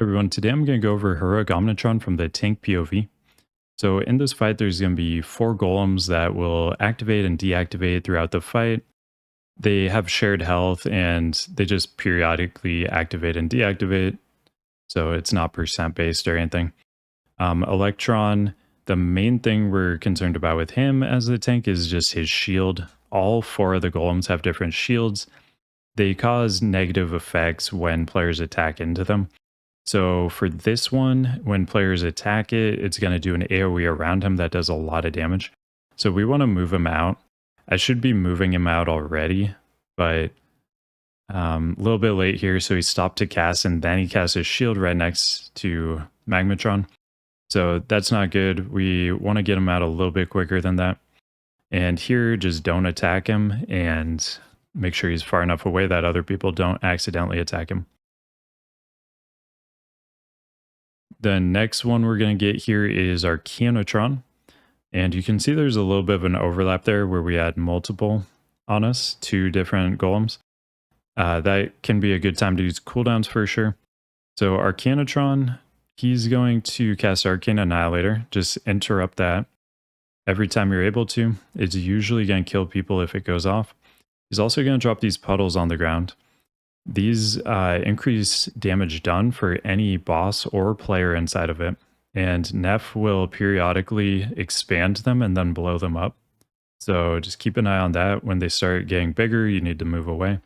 Everyone, today I'm going to go over Heroic Omnotron from the tank POV. So in this fight, there's going to be 4 golems that will activate and deactivate throughout the fight. They have shared health and they just periodically activate and deactivate. So it's not percent based or anything. Electron, the main thing we're concerned about with him as the tank is just his shield. All 4 of the golems have different shields. They cause negative effects when players attack into them. So for this one, when players attack it, it's going to do an AoE around him that does a lot of damage. So we want to move him out. I should be moving him out already, but a little bit late here. So he stopped to cast and then he cast his shield right next to Magmatron. So that's not good. We want to get him out a little bit quicker than that. And here, just don't attack him and make sure he's far enough away that other people don't accidentally attack him. The next one we're going to get here is our Omnotron. And you can see there's a little bit of an overlap there where we had multiple on us, 2 different golems. That can be a good time to use cooldowns for sure. So our Omnotron, he's going to cast Arcane Annihilator. Just interrupt that every time you're able to. It's usually going to kill people if it goes off. He's also going to drop these puddles on the ground. These increase damage done for any boss or player inside of it, and Neff will periodically expand them and then blow them up. So just keep an eye on that. When they start getting bigger, you need to move away.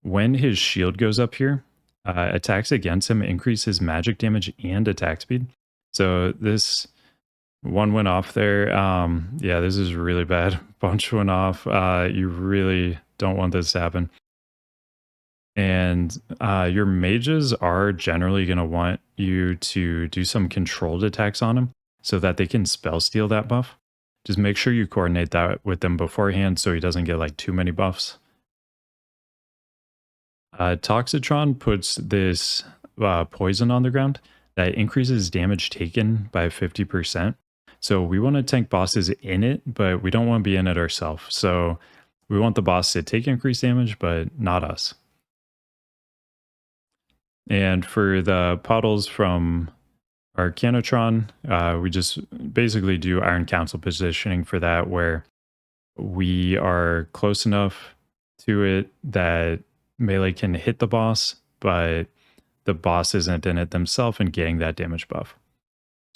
When his shield goes up here, attacks against him increase his magic damage and attack speed. So this one went off there. Yeah, this is really bad. Bunch went off. You really don't want this to happen. And your mages are generally going to want you to do some controlled attacks on them so that they can spell steal that buff. Just make sure you coordinate that with them beforehand so he doesn't get like too many buffs. Toxitron puts this poison on the ground that increases damage taken by 50%. So we want to tank bosses in it, but we don't want to be in it ourselves. So we want the boss to take increased damage, but not us. And for the puddles from our Omnotron, we just basically do Iron Council positioning for that, where we are close enough to it that melee can hit the boss, but the boss isn't in it themselves and getting that damage buff.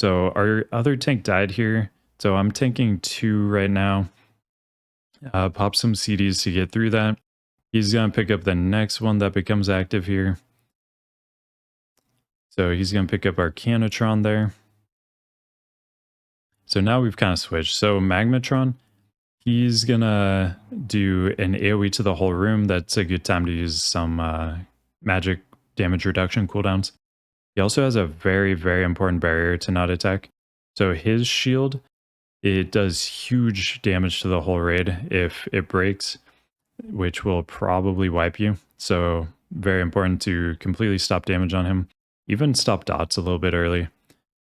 So our other tank died here. So I'm tanking 2 right now. Pop some CDs to get through that. He's going to pick up the next one that becomes active here. So he's going to pick up our Omnotron there. So now we've kind of switched. So Magmatron, he's going to do an AoE to the whole room. That's a good time to use some magic damage reduction cooldowns. He also has a very, very important barrier to not attack. So his shield, it does huge damage to the whole raid if it breaks, which will probably wipe you. So very important to completely stop damage on him. Even stop dots a little bit early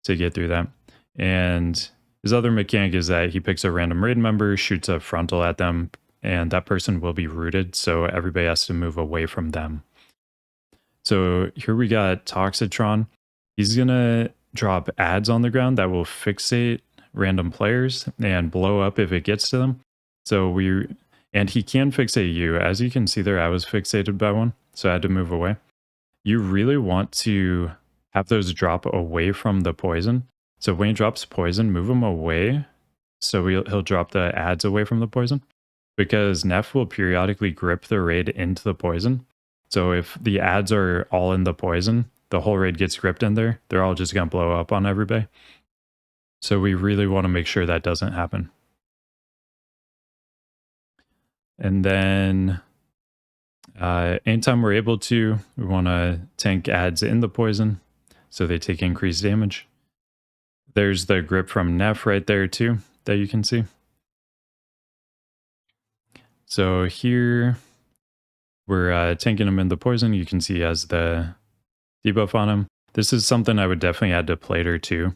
to get through that. And his other mechanic is that he picks a random raid member, shoots a frontal at them, and that person will be rooted, so everybody has to move away from them. So here we got Toxitron. He's going to drop ads on the ground that will fixate random players and blow up if it gets to them. And he can fixate you. As you can see there, I was fixated by one, so I had to move away. You really want to have those drop away from the poison. So when he drops poison, move him away. So he'll drop the ads away from the poison, because Neff will periodically grip the raid into the poison. So if the ads are all in the poison, the whole raid gets gripped in there. They're all just going to blow up on everybody. So we really want to make sure that doesn't happen. And then anytime we're able to, we want to tank ads in the poison so they take increased damage. There's the grip from Neff right there too that you can see. So here we're tanking him in the poison. You can see he has the debuff on him. This is something I would definitely add to Plater too.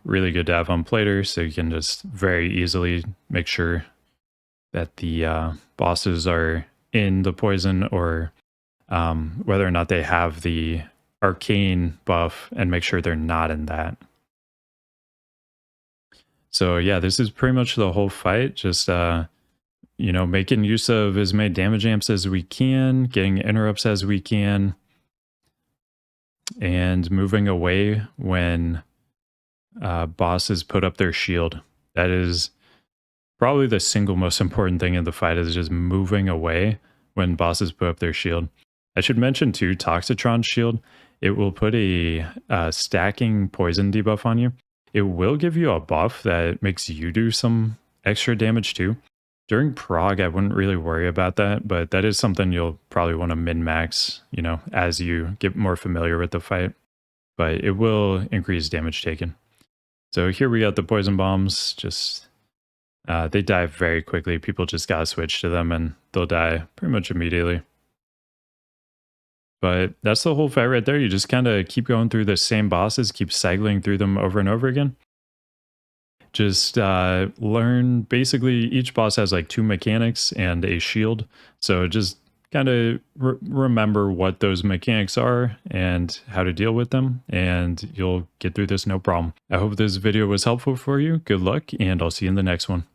Really good to have on Plater, so you can just very easily make sure that the bosses are in the poison, or whether or not they have the arcane buff and make sure they're not in that. So yeah, this is pretty much the whole fight. Just making use of as many damage amps as we can, getting interrupts as we can, and moving away when bosses put up their shield. That is probably the single most important thing in the fight, is just moving away when bosses put up their shield. I should mention too, Toxitron's shield, it will put a stacking poison debuff on you. It will give you a buff that makes you do some extra damage too. During prog, I wouldn't really worry about that, but that is something you'll probably want to min-max, as you get more familiar with the fight. But it will increase damage taken. So here we got the poison bombs. Just they die very quickly. People just gotta switch to them and they'll die pretty much immediately. But that's the whole fight right there. You just kind of keep going through the same bosses, keep cycling through them over and over again. Just learn, basically each boss has like 2 mechanics and a shield. So just kind of remember what those mechanics are and how to deal with them, and you'll get through this no problem. I hope this video was helpful for you. Good luck, and I'll see you in the next one.